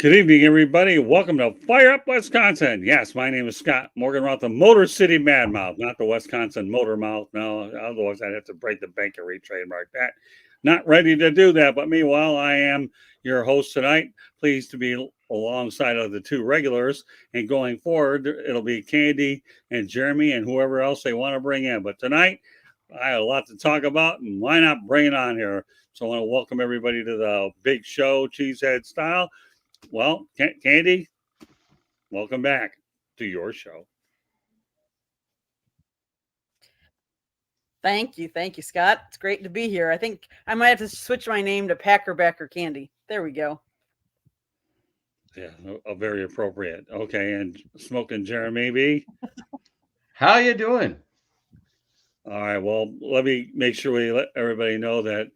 Good evening, everybody. Welcome to Fire Up Wisconsin. Yes, my name is Scott Morganroth, the Motor City Madmouth, not the Wisconsin Motor Mouth. No, otherwise I'd have to break the bank and retrademark that. Not ready to do that, but meanwhile, I am your host tonight. Pleased to be alongside of the two regulars, and going forward, it'll be Candy and Jeremy and whoever else they want to bring in. But tonight, I have a lot to talk about, and why not bring it on here? So I want to welcome everybody to the big show, Cheesehead style. Well, Candy, welcome back to your show. Thank you, Scott. It's great to be here. I think I might have to switch my name to Packerbacker Candy. There we go. Yeah, very appropriate. Okay, and Smoking Jeremy B. How you doing? All right, well, let me make sure we let everybody know that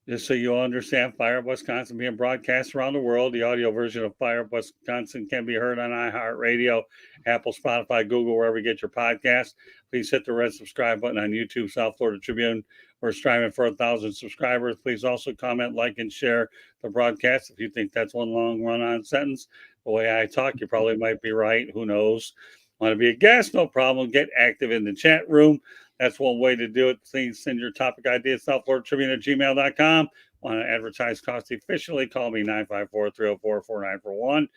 just so you understand, Fire Up Wisconsin being broadcast around the world. The audio version of Fire Up Wisconsin can be heard on iHeartRadio, Apple, Spotify, Google, wherever you get your podcast. Please hit the red subscribe button on YouTube, South Florida Tribune. We're striving for 1,000 subscribers. Please also comment, like, and share the broadcast. If you think that's one long run-on sentence, the way I talk, you probably might be right. Who knows? Want to be a guest? No problem. Get active in the chat room. That's one way to do it. Please send your topic ideas, South Florida Tribune at gmail.com. Want to advertise cost efficiently? Call me 954-304-4941.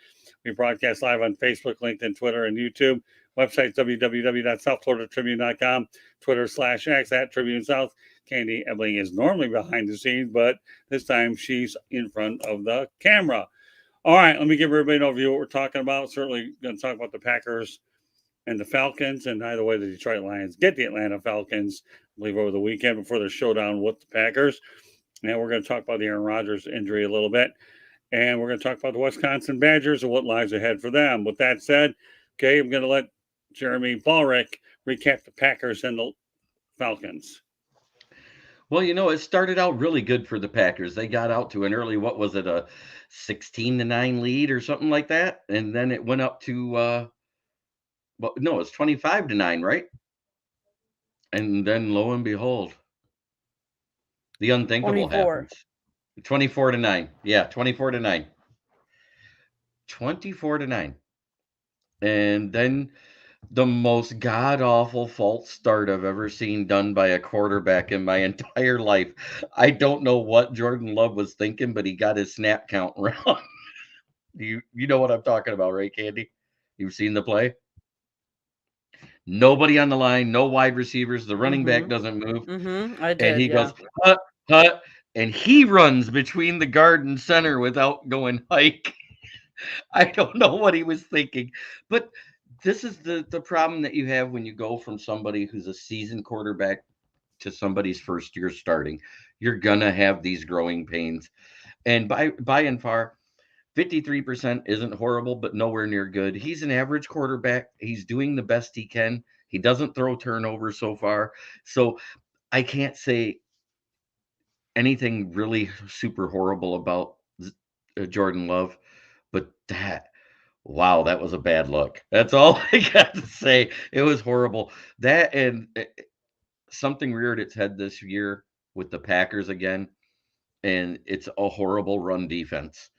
We broadcast live on Facebook, LinkedIn, Twitter, and YouTube. Website www.southfloridatribune.com. Twitter/X at Tribune South. Candy Ebling is normally behind the scenes, but this time she's in front of the camera. All right, let me give everybody an overview of what we're talking about. Certainly going to talk about the Packers and the Falcons, and either way, the Detroit Lions get the Atlanta Falcons, I believe, over the weekend before their showdown with the Packers. And we're going to talk about the Aaron Rodgers injury a little bit. And we're going to talk about the Wisconsin Badgers and what lies ahead for them. With that said, okay, I'm going to let Jeremy Ballrick recap the Packers and the Falcons. Well, it started out really good for the Packers. They got out to an early, what was it, a 16-9 lead or something like that, and then it went up to no, it's 25-9, right? And then lo and behold, the unthinkable 24. happens. 24-9. Yeah, 24-9. 24-9. And then the most god-awful false start I've ever seen done by a quarterback in my entire life. I don't know what Jordan Love was thinking, but he got his snap count wrong. You know what I'm talking about, right, Candy? You've seen the play? Nobody on the line, no wide receivers. The running back doesn't move. I did, And he yeah. goes, hut, and he runs between the guard and center without going hike. I don't know what he was thinking. But this is the problem that you have when you go from somebody who's a seasoned quarterback to somebody's first year starting. You're going to have these growing pains. And by and far, 53% isn't horrible, but nowhere near good. He's an average quarterback. He's doing the best he can. He doesn't throw turnovers so far. So I can't say anything really super horrible about Jordan Love, but wow, that was a bad look. That's all I got to say. It was horrible. That and something reared its head this year with the Packers again, and it's a horrible run defense.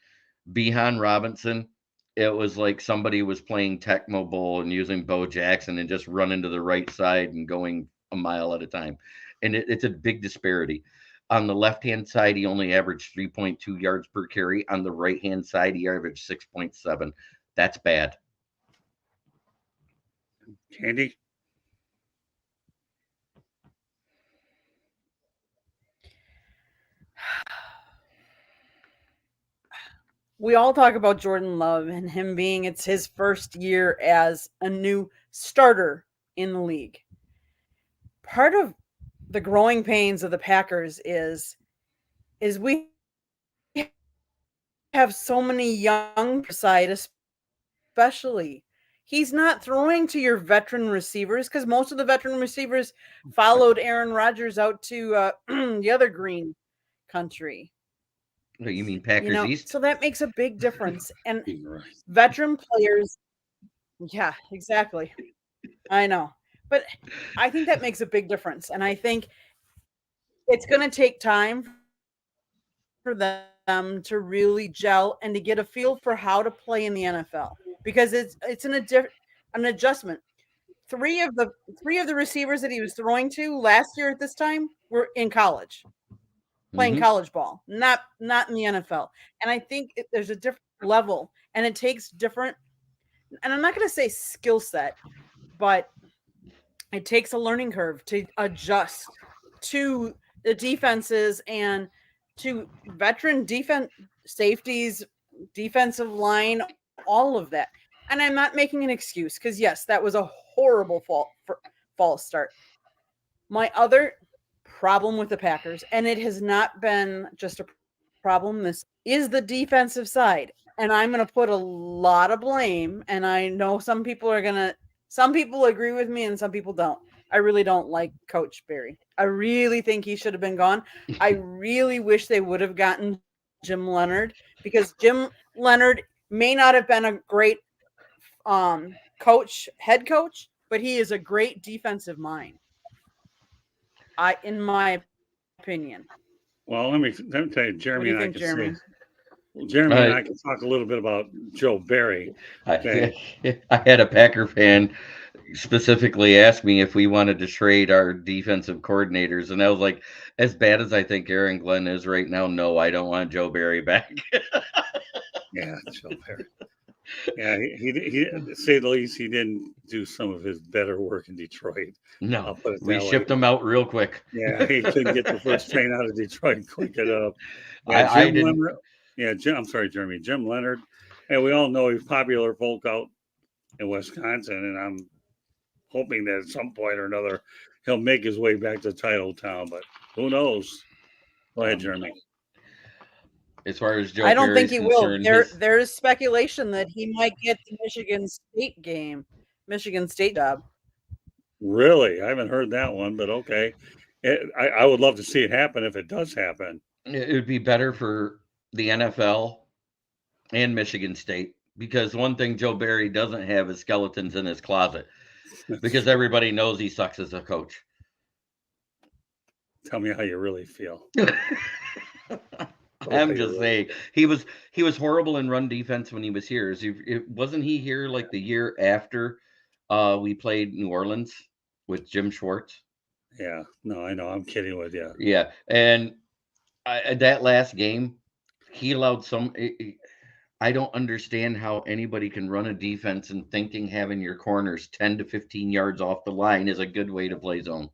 Behan Robinson, it was like somebody was playing Tecmo Bowl and using Bo Jackson and just running to the right side and going a mile at a time. And it's a big disparity. On the left-hand side, he only averaged 3.2 yards per carry. On the right-hand side, he averaged 6.7. That's bad. Candy? We all talk about Jordan Love and him being it's his first year as a new starter in the league. Part of the growing pains of the Packers is we have so many young side, especially. He's not throwing to your veteran receivers because most of the veteran receivers followed Aaron Rodgers out to the other green country. You mean Packers East? So that makes a big difference. And veteran players, yeah, exactly. I know. But I think that makes a big difference. And I think it's going to take time for them them to really gel and to get a feel for how to play in the NFL because it's an adjustment. Three of the receivers that he was throwing to last year at this time were in college, playing Mhm. college ball, not in the NFL. And I think there's a different level, and it takes different. And I'm not going to say skill set, but it takes a learning curve to adjust to the defenses and to veteran defense safeties, defensive line, all of that. And I'm not making an excuse because yes, that was a horrible false start. My other problem with the Packers, and it has not been just a problem, this is the defensive side. And I'm going to put a lot of blame, and I know some people agree with me and some people don't. I really don't like Coach Barry. I really think he should have been gone. I really wish they would have gotten Jim Leonard because Jim Leonard may not have been a great head coach, but he is a great defensive mind. In my opinion. Well, let me tell you, What do Jeremy you and I think, can Jeremy? say, well, Jeremy and I I can talk a little bit about Joe Barry. Okay. I had a Packer fan specifically ask me if we wanted to trade our defensive coordinators, and I was like, as bad as I think Aaron Glenn is right now, no, I don't want Joe Barry back. Yeah, Joe Barry. Yeah, he to say the least, he didn't do some of his better work in Detroit. No, I'll put it we that way. shipped him out real quick. Yeah, he couldn't get the first train out of Detroit quick enough. Yeah, I Jim didn't. Leonard. Yeah, I'm sorry, Jeremy. Jim Leonard. And we all know he's popular folk out in Wisconsin, and I'm hoping that at some point or another he'll make his way back to title town. But who knows? Go ahead, Jeremy. As far as Joe I don't think Barry's he will. concerned, There's speculation that he might get the Michigan State job. Really, I haven't heard that one, but okay. I would love to see it happen if it does happen. it would be better for the NFL and Michigan State because one thing Joe Barry doesn't have is skeletons in his closet because everybody knows he sucks as a coach. Tell me how you really feel. I'm just saying he was horrible in run defense when he was here. Wasn't he here like the year after we played New Orleans with Jim Schwartz? Yeah, no, I know. I'm kidding with you. Yeah, and that last game, he allowed I don't understand how anybody can run a defense and thinking having your corners 10 to 15 yards off the line is a good way to play zone.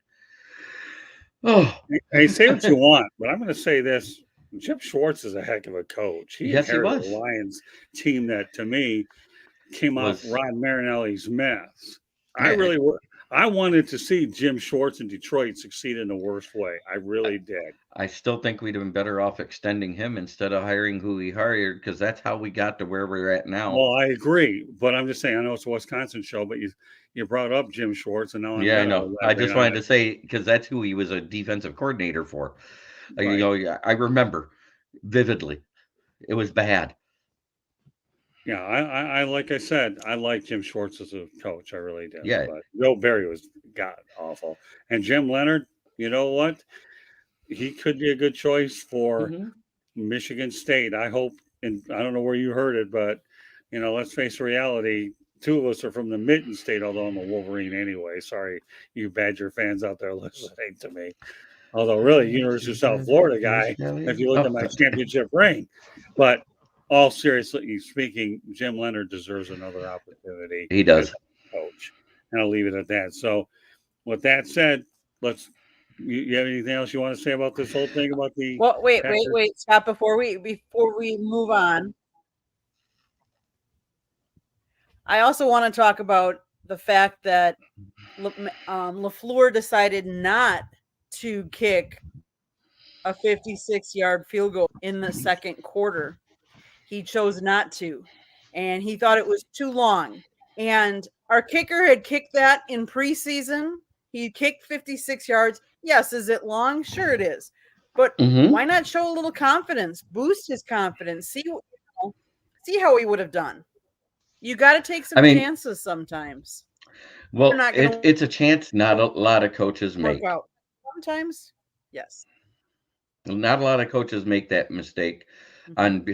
Oh, Hey, say what you want, but I'm going to say this: Jim Schwartz is a heck of a coach. He yes, he inherited was. a Lions team that, to me, came out Rod Marinelli's mess. I wanted to see Jim Schwartz in Detroit succeed in the worst way. I really did. I still think we'd have been better off extending him instead of hiring who he hired because that's how we got to where we're at now. Well, I agree, but I'm just saying. I know it's a Wisconsin show, but you brought up Jim Schwartz, and now yeah, I know. I just wanted to say because that's who he was a defensive coordinator for. Right. You know, I remember vividly. It was bad. Yeah, I like I said, I like Jim Schwartz as a coach. I really did. Yeah. But Joe Barry was god awful. And Jim Leonard, you know what? He could be a good choice for Michigan State. I hope, and I don't know where you heard it, but let's face reality. Two of us are from the Mitten State, although I'm a Wolverine anyway. Sorry, you Badger fans out there listening to me. Although really, University of South Florida guy, if you look at my championship ring. But all seriously speaking, Jim Leonard deserves another opportunity. He does. As a coach. And I'll leave it at that. So with that said, you have anything else you want to say about this whole thing about the Well, wait, stop before we move on. I also want to talk about the fact that LaFleur decided not to kick a 56-yard field goal in the second quarter. He chose not to, and he thought it was too long. And our kicker had kicked that in preseason. He kicked 56 yards. Yes, is it long? Sure it is. But why not show a little confidence, boost his confidence, see how he would have done. You got to take some chances sometimes. Well, it's a chance not a lot of coaches make. Sometimes, yes. Not a lot of coaches make that mistake. on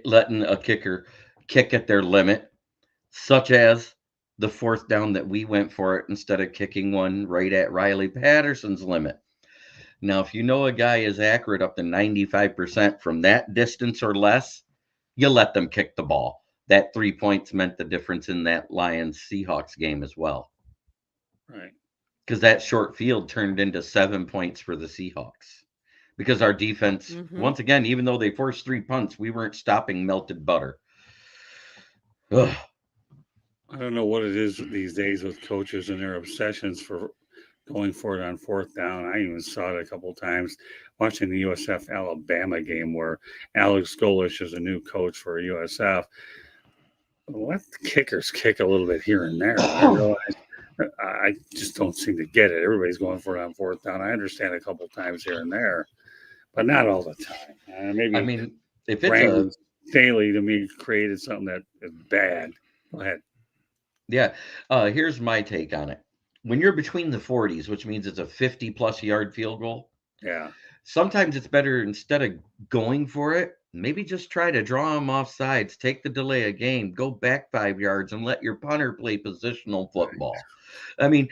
letting a kicker kick at their limit, such as the fourth down that we went for it instead of kicking one right at Riley Patterson's limit. Now, if you know a guy is accurate up to 95% from that distance or less, you let them kick the ball. That 3 points meant the difference in that Lions Seahawks game as well. Right. Because that short field turned into 7 points for the Seahawks. Because our defense, once again, even though they forced 3 punts, we weren't stopping melted butter. Ugh. I don't know what it is these days with coaches and their obsessions for going for it on fourth down. I even saw it a couple of times watching the USF Alabama game where Alex Golish is a new coach for USF. Let the kickers kick a little bit here and there. I realize I just don't seem to get it. Everybody's going for it on fourth down. I understand a couple of times here and there, but not all the time. Maybe I mean, if it's Brandon Staley to me created something that is bad. Go ahead. Yeah. Here's my take on it. When you're between the 40s, which means it's a 50-plus yard field goal, Yeah. sometimes it's better, instead of going for it, maybe just try to draw them off sides, take the delay of game, go back 5 yards, and let your punter play positional football. I mean,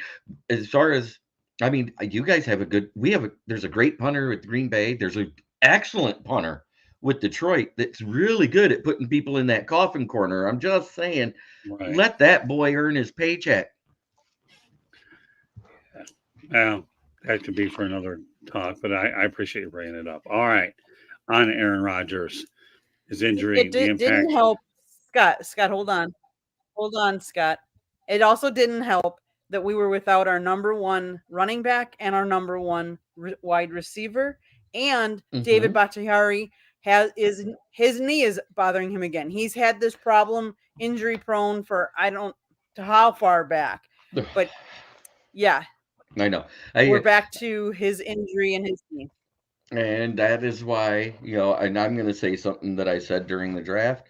as far as, you guys have there's a great punter with Green Bay. There's an excellent punter with Detroit that's really good at putting people in that coffin corner. I'm just saying, let that boy earn his paycheck. Well, that could be for another talk, but I appreciate you bringing it up. All right. On Aaron Rodgers, his injury, It didn't help. Scott, hold on, Scott. It also didn't help that we were without our number one running back and our number one wide receiver, and David Bakhtiari his knee is bothering him again. He's had this problem, injury prone, for I don't know how far back, but yeah, I know. We're back to his injury and his knee. And that is why, and I'm going to say something that I said during the draft.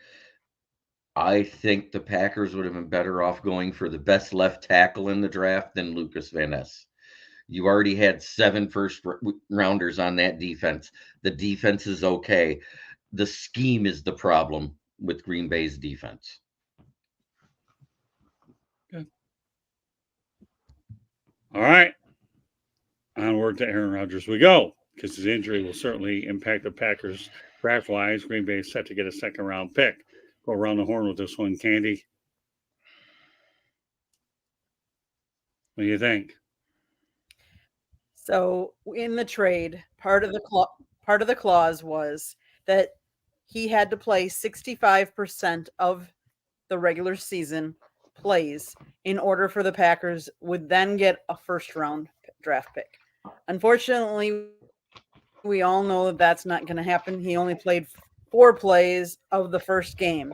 I think the Packers would have been better off going for the best left tackle in the draft than Lucas Van Ness. You already had 7 first rounders on that defense. The defense is okay. The scheme is the problem with Green Bay's defense. Good. All right. Onward to Aaron Rodgers we go, because his injury will certainly impact the Packers draft-wise. Green Bay is set to get a second-round pick. Go around the horn with this one, Candy. What do you think? So in the trade, part of the clause was that he had to play 65% of the regular season plays in order for the Packers would then get a first-round draft pick. Unfortunately, we all know that that's not going to happen. He only played 4 plays of the first game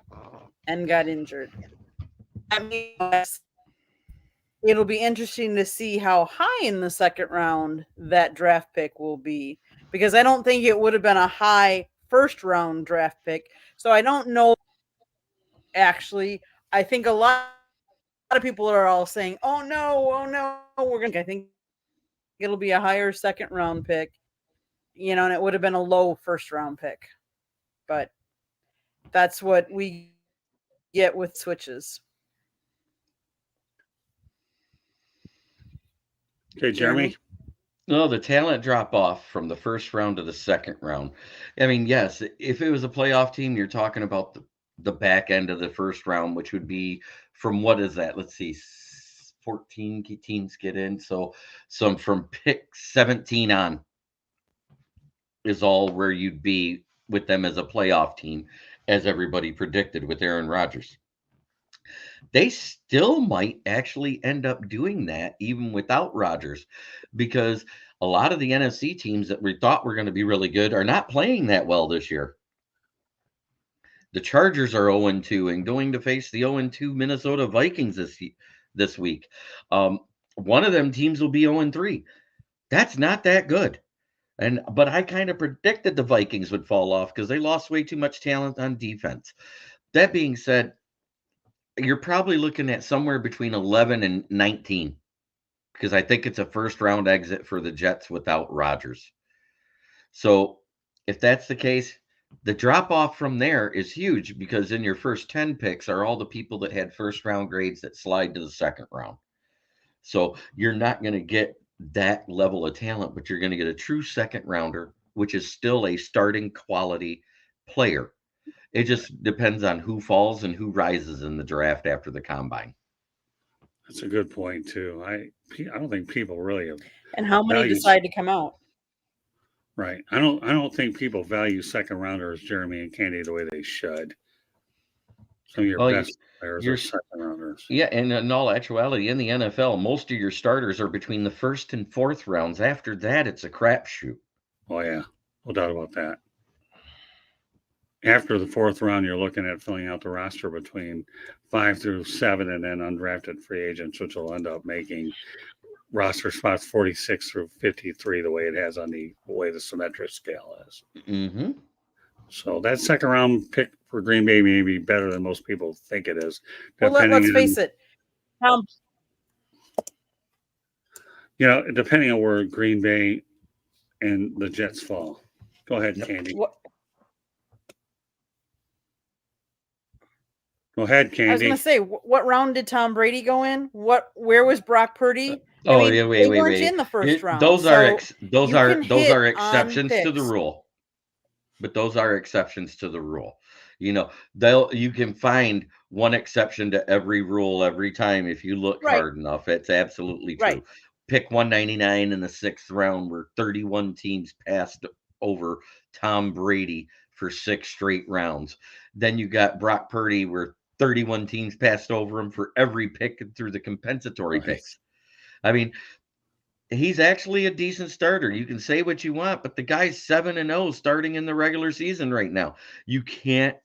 and got injured. That means it'll be interesting to see how high in the second round that draft pick will be, because I don't think it would have been a high first round draft pick. So I don't know. Actually, I think a lot of people are all saying, oh no, I think it'll be a higher second round pick, and it would have been a low first round pick. But that's what we get with switches. Okay, Jeremy? No, the talent drop off from the first round to the second round. I mean, yes, if it was a playoff team, you're talking about the back end of the first round, which would be from, what is that? Let's see, 14 teams get in. So some from pick 17 on is all where you'd be with them as a playoff team, as everybody predicted with Aaron Rodgers. They still might actually end up doing that even without Rodgers, because a lot of the NFC teams that we thought were going to be really good are not playing that well this year. The Chargers are 0-2 and going to face the 0-2 Minnesota Vikings this week. One of them teams will be 0-3. That's not that good. But I kind of predicted the Vikings would fall off because they lost way too much talent on defense. That being said, you're probably looking at somewhere between 11 and 19, because I think it's a first round exit for the Jets without Rodgers. So if that's the case, The drop off from there is huge because in your first 10 picks are all the people that had first round grades that slide to the second round. So you're not going to get that level of talent, but you're going to get a true second rounder, which is still a starting quality player. It just depends on who falls and who rises in the draft after the combine. That's a good point too. I don't think people really And how many value decide to come out? right. I don't think people value second rounders, Jeremy and Candy, the way they should. Some of your Well, best players you're are second rounders. yeah, and in all actuality, in the NFL, most of your starters are between the first and fourth rounds. After that, it's a crapshoot. Oh yeah, no doubt about that. After the fourth round, you're looking at filling out the roster between 5 through 7, and then undrafted free agents, which will end up making roster spots 46 through 53, the way it has on the way the symmetric scale is. Mm-hmm. So that second round pick for Green Bay may be better than most people think it is. Well, let's face it. Depending on where Green Bay and the Jets fall. Go ahead, Candy. Go ahead, Candy. I was going to say, what round did Tom Brady go in? Where was Brock Purdy? Wait. They weren't in the first round. Those so are exceptions to the rule. But those are exceptions to the rule. You can find one exception to every rule every time if you look hard enough. It's absolutely true. Right. Pick 199 in the 6th round where 31 teams passed over Tom Brady for 6 straight rounds. Then you got Brock Purdy where 31 teams passed over him for every pick through the compensatory picks. I mean, he's actually a decent starter. You can say what you want, but the guy's 7-0 starting in the regular season right now. You can't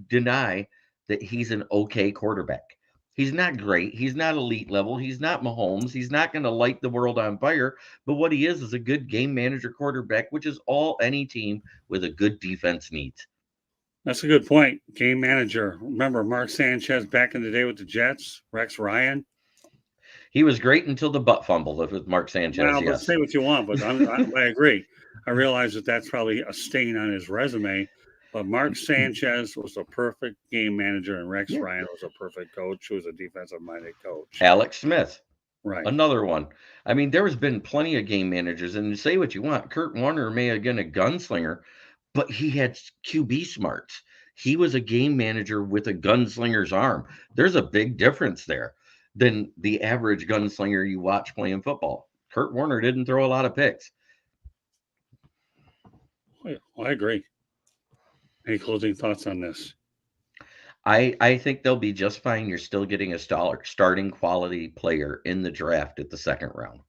deny that he's an okay quarterback. He's not great. He's not elite level. He's not Mahomes. He's not going to light the world on fire. But what he is a good game manager quarterback, which is all any team with a good defense needs. That's a good point. Game manager. Remember Mark Sanchez back in the day with the Jets? Rex Ryan? He was great until the butt fumble with Mark Sanchez. Well, yes. Say what you want, but I agree. I realize that that's probably a stain on his resume. But Mark Sanchez was a perfect game manager, and Rex Ryan was a perfect coach who was a defensive-minded coach. Alex Smith. Right. Another one. I mean, there has been plenty of game managers, and say what you want. Kurt Warner may have been a gunslinger, but he had QB smarts. He was a game manager with a gunslinger's arm. There's a big difference there than the average gunslinger you watch playing football. Kurt Warner didn't throw a lot of picks. Well, I agree. Any closing thoughts on this? I think they'll be just fine. You're still getting a starting quality player in the draft at the second round.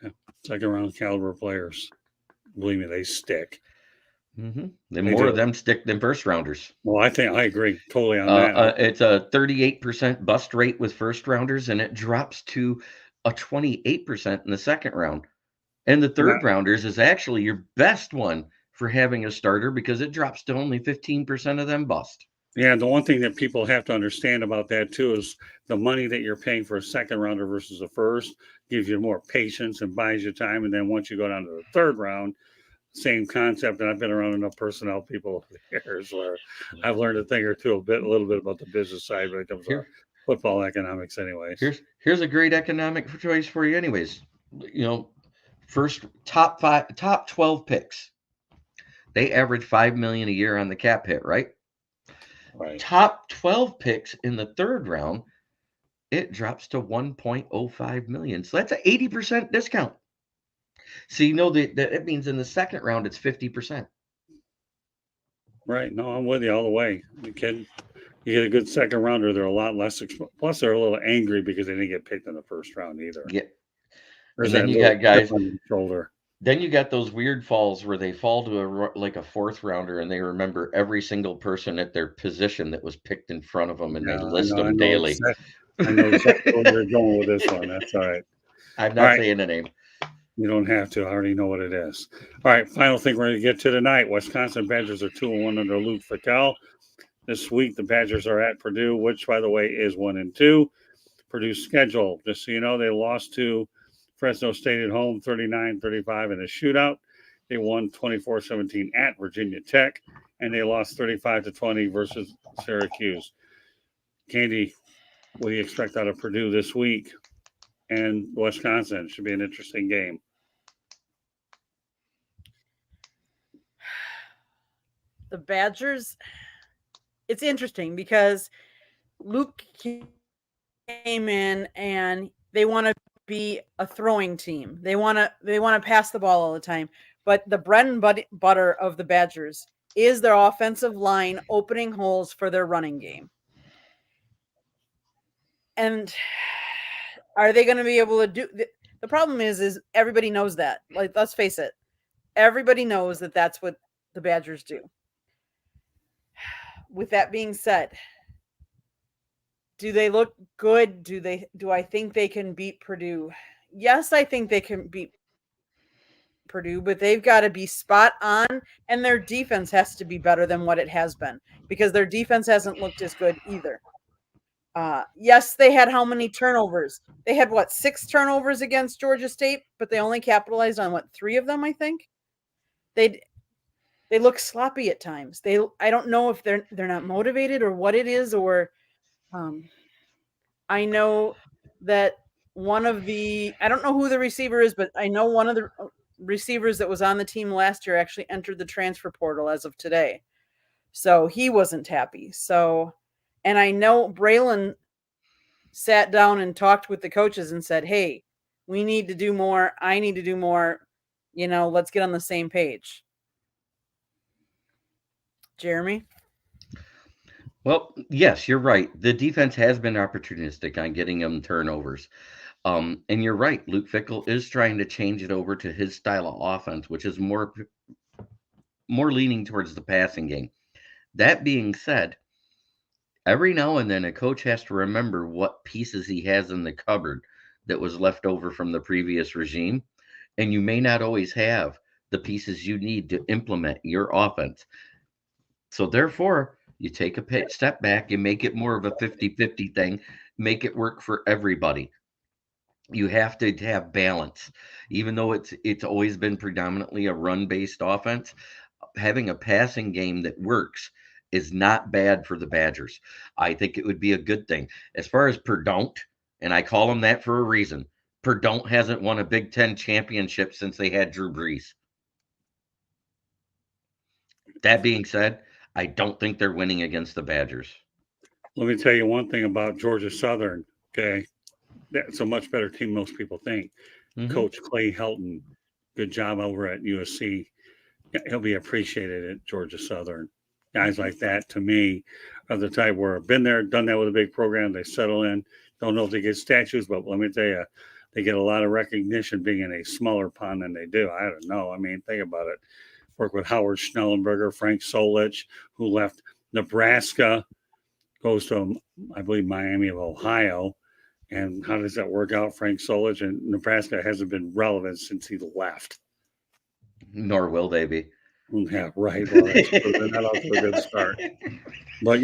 Yeah. Second round caliber players. Believe me, they stick. Mm-hmm. The more of them stick than first rounders. Well, I agree totally on that. It's a 38% bust rate with first rounders, and it drops to a 28% in the second round. And the third rounders is actually your best one for having a starter because it drops to only 15% of them bust. Yeah, the one thing that people have to understand about that too is the money that you're paying for a second rounder versus a first gives you more patience and buys you time. And then once you go down to the third round, same concept. And I've been around enough personnel people over the years where I've learned a thing or two, a little bit about the business side when it comes to football economics anyways. Here's a great economic choice for you anyways. First top 12 picks. They average $5 million a year on the cap hit, right? Right. Top 12 picks in the third round, it drops to $1.05 million. So that's an 80% discount. So that means in the second round it's 50%. Right. No, I'm with you all the way. You get a good second rounder, they're a lot less. Plus, they're a little angry because they didn't get picked in the first round either. Yeah. There's and then you got guys on your shoulder. Then you got those weird falls where they fall to a fourth rounder and they remember every single person at their position that was picked in front of them and they list them daily. I know exactly where you're going with this one. That's all right. I'm not saying the name. You don't have to. I already know what it is. All right. Final thing we're going to get to tonight. Wisconsin Badgers are 2-1 under Luke Fickell. This week, the Badgers are at Purdue, which, by the way, is 1-2. Purdue's schedule, just so you know, they lost to Fresno State at home, 39-35 in a shootout. They won 24-17 at Virginia Tech, and they lost 35-20 versus Syracuse. Candy, what do you expect out of Purdue this week? And Wisconsin should be an interesting game. The Badgers, it's interesting because Luke came in and they want to be a throwing team. They want to pass the ball all the time. But the bread and butter of the Badgers is their offensive line opening holes for their running game. And are they going to be able to do the problem is everybody knows that. Like, let's face it. Everybody knows that that's what the Badgers do. With that being said, do they look good? Do I think they can beat Purdue? Yes, I think they can beat Purdue, but they've got to be spot on, and their defense has to be better than what it has been because their defense hasn't looked as good either. Yes, they had how many turnovers? They had 6 turnovers against Georgia State, but they only capitalized on 3 of them, I think. They look sloppy at times. I don't know if they're not motivated or what it is, or I know that I don't know who the receiver is, but I know one of the receivers that was on the team last year actually entered the transfer portal as of today. So he wasn't happy. So, and I know Braylon sat down and talked with the coaches and said, hey, we need to do more. I need to do more. Let's get on the same page. Jeremy? Well, yes, you're right. The defense has been opportunistic on getting them turnovers. And you're right. Luke Fickell is trying to change it over to his style of offense, which is more leaning towards the passing game. That being said, every now and then a coach has to remember what pieces he has in the cupboard that was left over from the previous regime. And you may not always have the pieces you need to implement your offense. So therefore, you take a step back and make it more of a 50-50 thing, make it work for everybody. You have to have balance. Even though it's always been predominantly a run-based offense, having a passing game that works is not bad for the Badgers. I think it would be a good thing. As far as Purdue, and I call them that for a reason, Purdue hasn't won a Big Ten championship since they had Drew Brees. That being said, I don't think they're winning against the Badgers. Let me tell you one thing about Georgia Southern, okay? That's a much better team than most people think. Mm-hmm. Coach Clay Helton, good job over at USC. He'll be appreciated at Georgia Southern. Guys like that, to me, are the type where I've been there, done that with a big program. They settle in. Don't know if they get statues, but let me tell you, they get a lot of recognition being in a smaller pond than they do. I don't know. I mean, think about it. Work with Howard Schnellenberger, Frank Solich, who left Nebraska, goes to, I believe, Miami of Ohio. And how does that work out? Frank Solich and Nebraska hasn't been relevant since he left. Nor will they be. Yeah, right. Well, they're not off to a good start. But,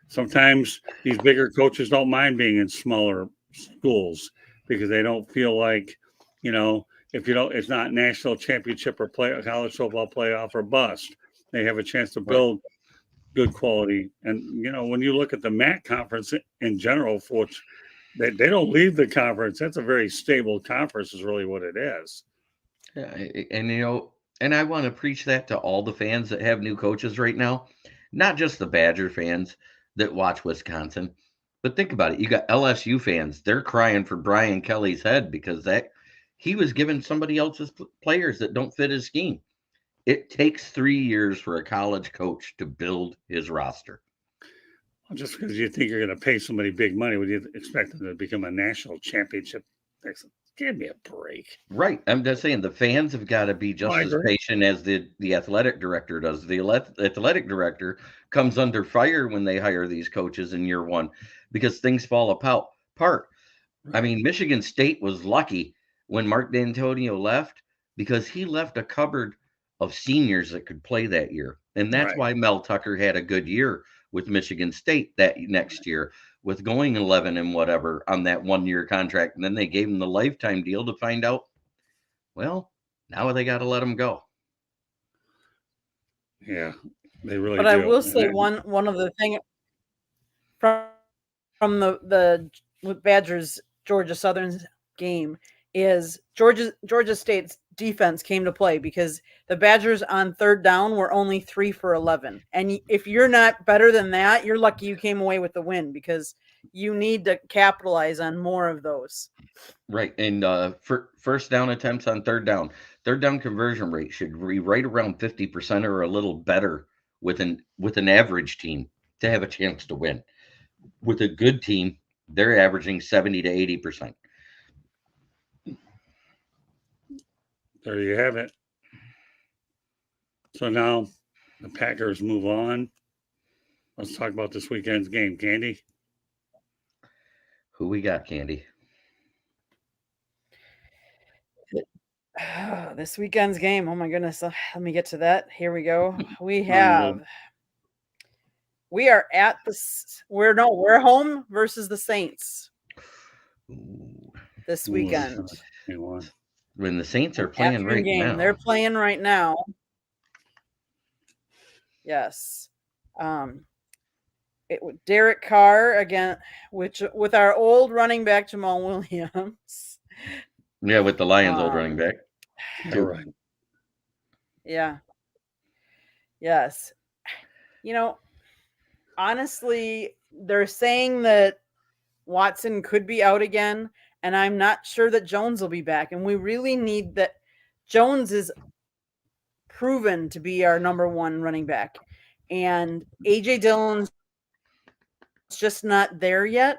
sometimes these bigger coaches don't mind being in smaller schools because they don't feel like, if it's not national championship or college football playoff or bust, they have a chance to build good quality. And, when you look at the MAC conference in general, for which they don't leave the conference, that's a very stable conference is really what it is. Yeah, and I want to preach that to all the fans that have new coaches right now, not just the Badger fans that watch Wisconsin, but think about it. You got LSU fans. They're crying for Brian Kelly's head because he was given somebody else's players that don't fit his scheme. It takes 3 years for a college coach to build his roster. Well, just because you think you're going to pay somebody big money, would you expect them to become a national championship? Give me a break. Right. I'm just saying the fans have got to be just as patient as the athletic director does. The athletic director comes under fire when they hire these coaches in year one because things fall apart. Right. I mean, Michigan State was lucky when Mark D'Antonio left because he left a cupboard of seniors that could play that year. And that's why Mel Tucker had a good year with Michigan State that next year with going 11 and whatever on that 1-year contract. And then they gave him the lifetime deal to find out, well, now they got to let him go. Yeah, they really But do. I will And say one of the thing from the Badgers Georgia Southern game is Georgia State's defense came to play because the Badgers on third down were only 3 for 11. And if you're not better than that, you're lucky you came away with the win because you need to capitalize on more of those. Right. And for first down attempts on third down conversion rate should be right around 50% or a little better with an average team to have a chance to win. With a good team, they're averaging 70 to 80%. there you have it. So now the Packers move on. Let's talk about this weekend's game. Candy? Who we got, Candy? This weekend's game. Oh my goodness. Let me get to that. Here we go. We are at we're home versus the Saints Ooh. this Ooh. weekend. When the Saints are An playing afternoon right game. now. They're playing right now. Yes. Derek Carr again, which with our old running back Jamal Williams. Yeah, with the Lions old running back. All right. Yeah. Yes. You know, honestly, they're saying that Watson could be out again, and I'm not sure that Jones will be back. And we really need that. Jones is proven to be our number one running back, and AJ Dillon's just not there yet.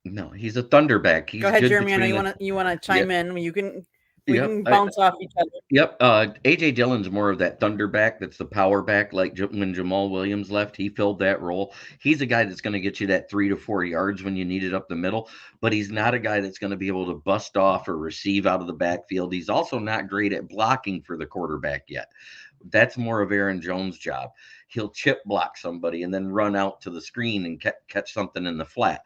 No, he's a thunderback. He's Go ahead, good Jeremy. I know between you want to chime in. We Yep, can bounce off each other. Yep. AJ Dillon's more of that thunderback. That's the power back. Like when Jamal Williams left, he filled that role. He's a guy that's going to get you that 3 to 4 yards when you need it up the middle, but he's not a guy that's going to be able to bust off or receive out of the backfield. He's also not great at blocking for the quarterback yet. That's more of Aaron Jones' job. He'll chip block somebody and then run out to the screen and catch something in the flat.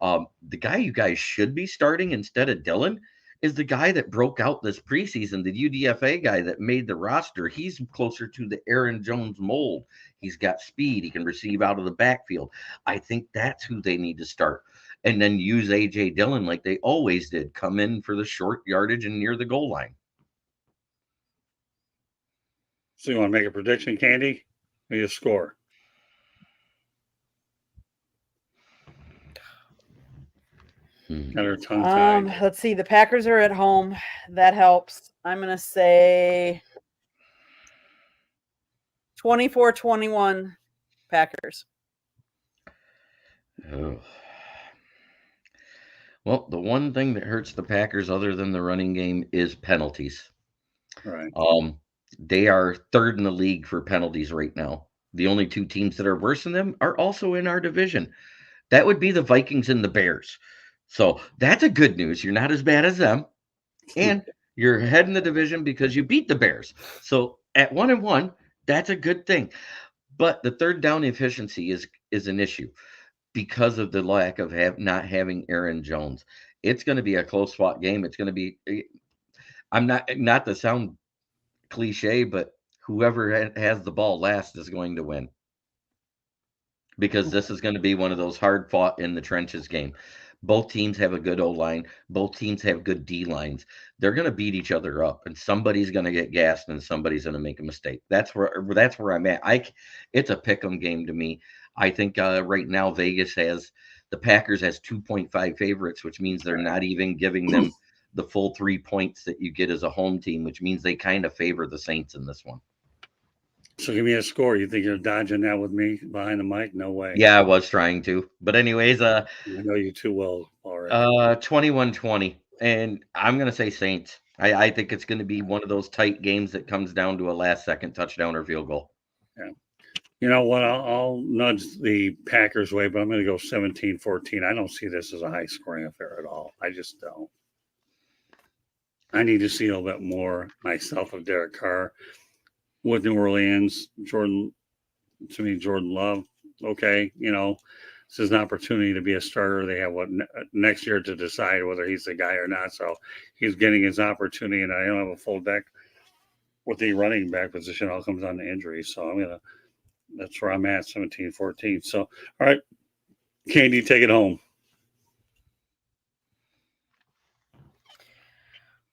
The guy you guys should be starting instead of Dillon is the guy that broke out this preseason, the UDFA guy that made the roster. He's closer to the Aaron Jones mold. He's got speed. He can receive out of the backfield. I think that's who they need to start. And then use A.J. Dillon like they always did. Come in for the short yardage and near the goal line. So you want to make a prediction, Candy? Or you score? Got her tongue tied. Let's see. The Packers are at home. That helps. I'm going to say 24-21 Packers. Oh. Well, the one thing that hurts the Packers other than the running game is penalties. Right. They are third in the league for penalties right now. The only two teams that are worse than them are also in our division. That would be the Vikings and the Bears. So that's a good news. You're not as bad as them. And you're ahead in the division because you beat the Bears. So at 1-1, that's a good thing. But the third down efficiency is an issue because of the lack of not having Aaron Jones. It's going to be a close fought game. It's going to be, I'm not to sound cliche, but whoever has the ball last is going to win. Because this is going to be one of those hard fought in the trenches game. Both teams have a good O-line. Both teams have good D-lines. They're going to beat each other up, and somebody's going to get gassed, and somebody's going to make a mistake. That's where I'm at. It's a pick'em game to me. I think right now the Packers has 2.5 favorites, which means they're not even giving them the full 3 points that you get as a home team, which means they kind of favor the Saints in this one. So give me a score. You think you're dodging that with me behind the mic? No way. Yeah, I was trying to. But anyways, I know you too well already. 21-20. And I'm going to say Saints. I think it's going to be one of those tight games that comes down to a last-second touchdown or field goal. Yeah. You know what? I'll nudge the Packers way, but I'm going to go 17-14. I don't see this as a high-scoring affair at all. I just don't. I need to see a little bit more myself of Derek Carr. With New Orleans, Jordan Love, okay, this is an opportunity to be a starter. They have next year to decide whether he's the guy or not. So he's getting his opportunity, and I don't have a full deck. with the running back position all comes down to injury. So that's where I'm at, 17-14. So, all right, Candy, take it home.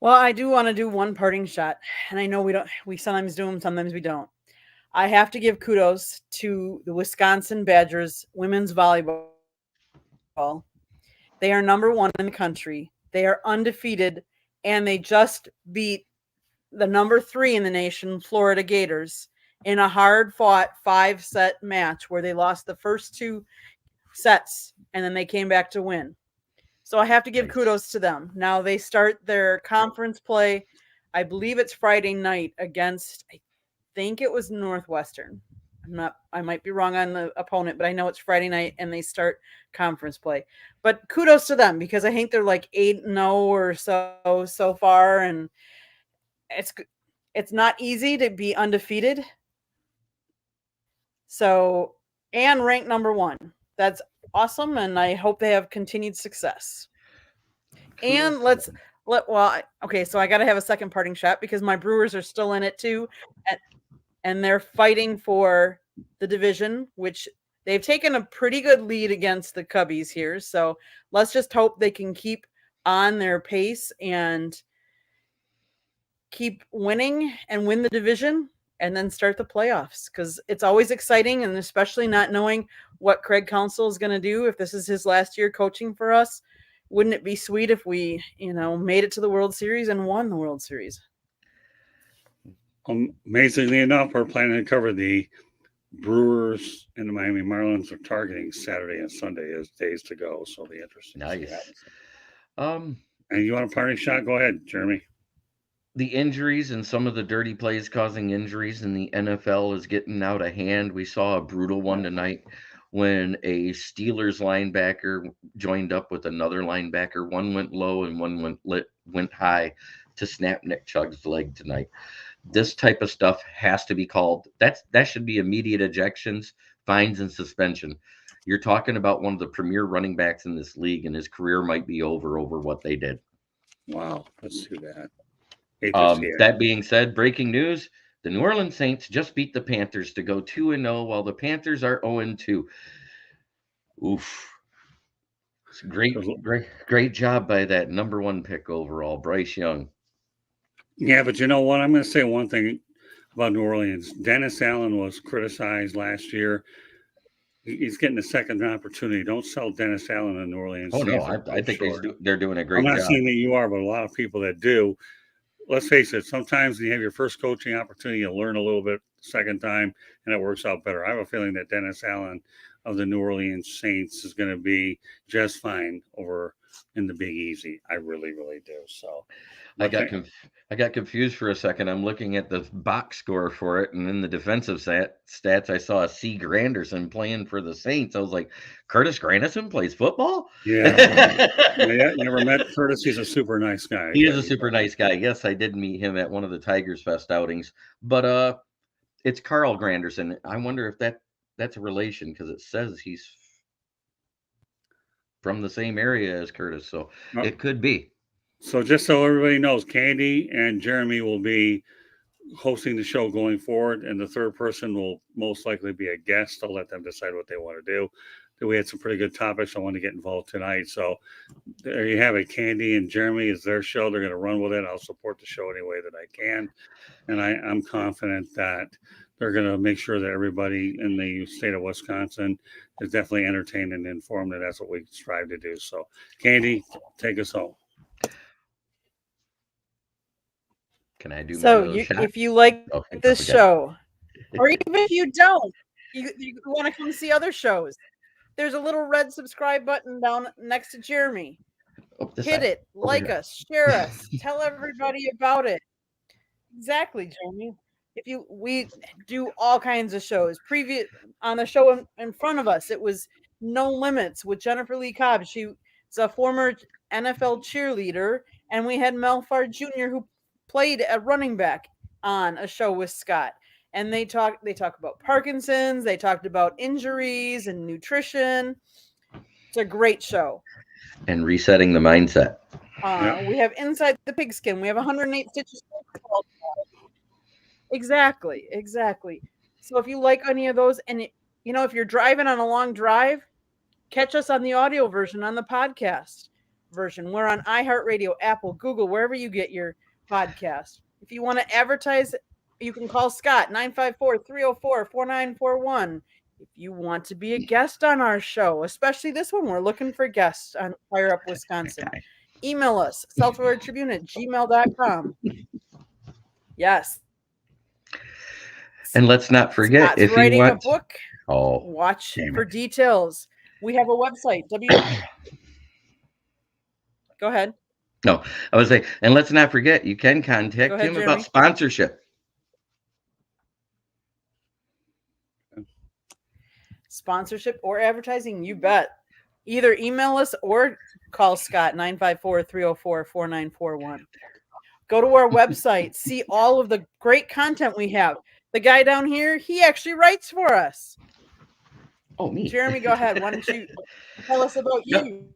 Well, I do want to do one parting shot, and I know we sometimes do them, sometimes we don't. I have to give kudos to the Wisconsin Badgers women's volleyball. They are number 1 in the country. They are undefeated, and they just beat the number 3 in the nation, Florida Gators, in a hard-fought 5-set match where they lost the first 2 sets, and then they came back to win. So I have to give kudos to them. Now they start their conference play. I believe it's Friday night against, I think it was Northwestern. I might be wrong on the opponent, but I know it's Friday night and they start conference play. But kudos to them because I think they're like 8-0 or so far, and it's not easy to be undefeated. So, and ranked number 1. That's awesome, and I hope they have continued success. And okay, so I got to have a second parting shot because my Brewers are still in it too, and they're fighting for the division, which they've taken a pretty good lead against the Cubbies here. So let's just hope they can keep on their pace and keep winning and win the division and then start the playoffs, because it's always exciting, and especially not knowing what Craig Counsell is going to do if this is his last year coaching for us. Wouldn't it be sweet if we, made it to the World Series and won the World Series? Amazingly enough, we're planning to cover the Brewers and the Miami Marlins. Are targeting Saturday and Sunday as days to go, so it'll be interesting. Nice. And you want a parting shot? Go ahead, Jeremy. The injuries and some of the dirty plays causing injuries in the NFL is getting out of hand. We saw a brutal one tonight when a Steelers linebacker joined up with another linebacker. One went low and one went high to snap Nick Chugg's leg tonight. This type of stuff has to be called. That should be immediate ejections, fines, and suspension. You're talking about one of the premier running backs in this league, and his career might be over what they did. Wow, let's do that. That being said, breaking news: the New Orleans Saints just beat the Panthers to go 2-0, while the Panthers are 0-2. Oof! It's great job by that number 1 pick overall, Bryce Young. Yeah, but you know what? I'm going to say one thing about New Orleans. Dennis Allen was criticized last year. He's getting a second opportunity. Don't sell Dennis Allen in New Orleans. Oh no, I think they're doing a great job. I'm not saying that you are, but a lot of people that do. Let's face it, sometimes when you have your first coaching opportunity, you learn a little bit the second time, and it works out better. I have a feeling that Dennis Allen of the New Orleans Saints is going to be just fine over in the Big Easy. I really, really do. So I got confused for a second. I'm looking at the box score for it, and in the defensive stats, I saw a C. Granderson playing for the Saints. I was like, Curtis Granderson plays football? Yeah. Never met Curtis. He's a super nice guy. He is a super nice guy. Yes, I did meet him at one of the Tigers Fest outings. But it's Carl Granderson. I wonder if that's a relation, because it says he's from the same area as Curtis. So it could be. So just so everybody knows, Candy and Jeremy will be hosting the show going forward, and the third person will most likely be a guest. I'll let them decide what they want to do. We had some pretty good topics I want to get involved tonight. So there you have it. Candy and Jeremy is their show. They're going to run with it. I'll support the show any way that I can. And I'm confident that they're going to make sure that everybody in the state of Wisconsin is definitely entertained and informed, and that's what we strive to do. So, Candy, take us home. Can I do if you like this show, or even if you don't, you want to come see other shows, there's a little red subscribe button down next to Jeremy. Hit it, like us, share us, tell everybody about it. Exactly, Jeremy. We do all kinds of shows. Previous on the show in front of us, it was No Limits with Jennifer Lee Cobb. She's a former NFL cheerleader, and we had Mel Farr Jr., who played at running back on a show with Scott. And they talk about Parkinson's. They talked about injuries and nutrition. It's a great show. And resetting the mindset. We have Inside the Pigskin. We have 108 Stitches. Exactly. So if you like any of those, and if you're driving on a long drive, catch us on the audio version, on the podcast version. We're on iHeartRadio, Apple, Google, wherever you get your podcast. If you want to advertise, you can call Scott 954-304-4941. If you want to be a guest on our show, especially this one, we're looking for guests on Fire Up Wisconsin. Email us, southfloridatribune@gmail.com. Yes. And let's not forget, Scott's if you writing a want, book. oh, Watch damn for it. details. We have a website. Go ahead. No, I was saying, and let's not forget, you can Go contact ahead, him Jeremy. about sponsorship. Sponsorship or advertising, you bet. Either email us or call Scott 954-304-4941. Go to our website, see all of the great content we have. The guy down here, he actually writes for us. Oh, me. Jeremy, go ahead. Why don't you tell us about Yep. you?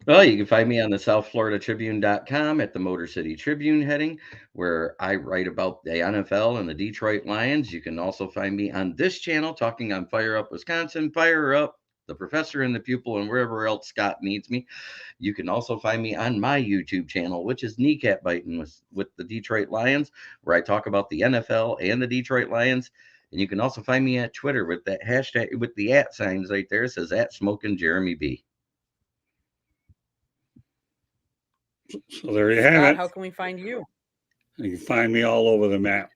Well, you can find me on the southfloridatribune.com at the Motor City Tribune heading, where I write about the NFL and the Detroit Lions. You can also find me on this channel talking on Fire Up Wisconsin, Fire Up, The Professor and the Pupil, and wherever else Scott needs me. You can also find me on my YouTube channel, which is Kneecap Biting with the Detroit Lions, where I talk about the NFL and the Detroit Lions. And you can also find me at Twitter with that hashtag, with the @ signs right there. It says @SmokingJeremyB. So there you have Scott, it. how can we find you? You can find me all over the map.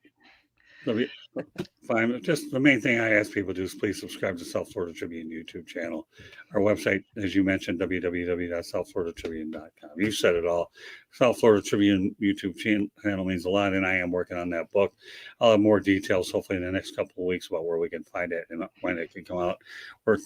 Just the main thing I ask people to do is please subscribe to South Florida Tribune YouTube channel. Our website, as you mentioned, www.southfloridatribune.com. You said it all. South Florida Tribune YouTube channel means a lot, and I am working on that book. I'll have more details hopefully in the next couple of weeks about where we can find it and when it can come out. We're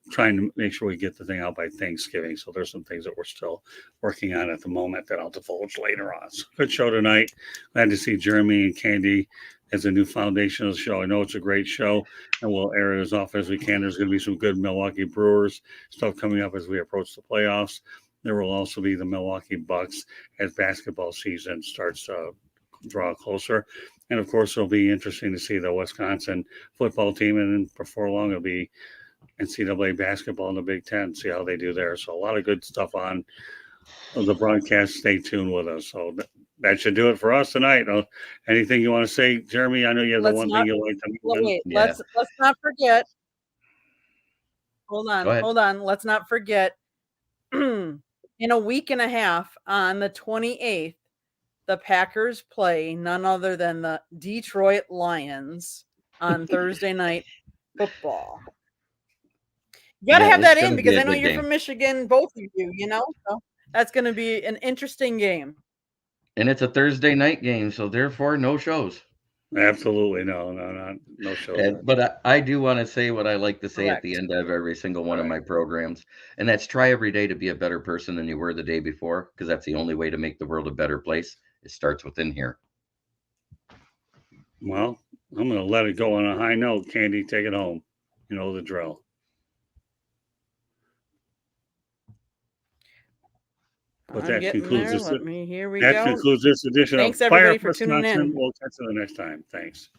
trying to make sure we get the thing out by Thanksgiving. So there's some things that we're still working on at the moment that I'll divulge later on. So good show tonight. Glad to see Jeremy and Candy as a new foundation of the show. I know it's a great show, and we'll air it as often as we can. There's going to be some good Milwaukee Brewers stuff coming up as we approach the playoffs. There will also be the Milwaukee Bucks as basketball season starts to draw closer. And, of course, it'll be interesting to see the Wisconsin football team, and before long it'll be NCAA basketball in the Big Ten, see how they do there. So a lot of good stuff on the broadcast. Stay tuned with us. So that should do it for us tonight. Anything you want to say, Jeremy? I know you have the one thing you like to Wait, Yeah. let's not forget. Hold Go ahead. on. Let's not forget. In a week and a half, on the 28th, the Packers play none other than the Detroit Lions on Thursday night football. You got to Yeah, have it's that gonna in be because a I know good you're game. from Michigan, both of you, so that's going to be an interesting game. And it's a Thursday night game, so therefore no shows. Absolutely no shows. But I do want to say what I like to say at the Correct. end of every single one of my programs, and that's try every day to be a better person than you were the day before, because that's the only way to make the world a better place. It starts within here. Well, I'm going to let it go on a high note. Candy, take it home. You know the drill. But I'm getting concludes there. this. Here we That go. concludes this edition Thanks of Fire everybody Up for tuning Wisconsin. in. We'll catch you the next time. Thanks.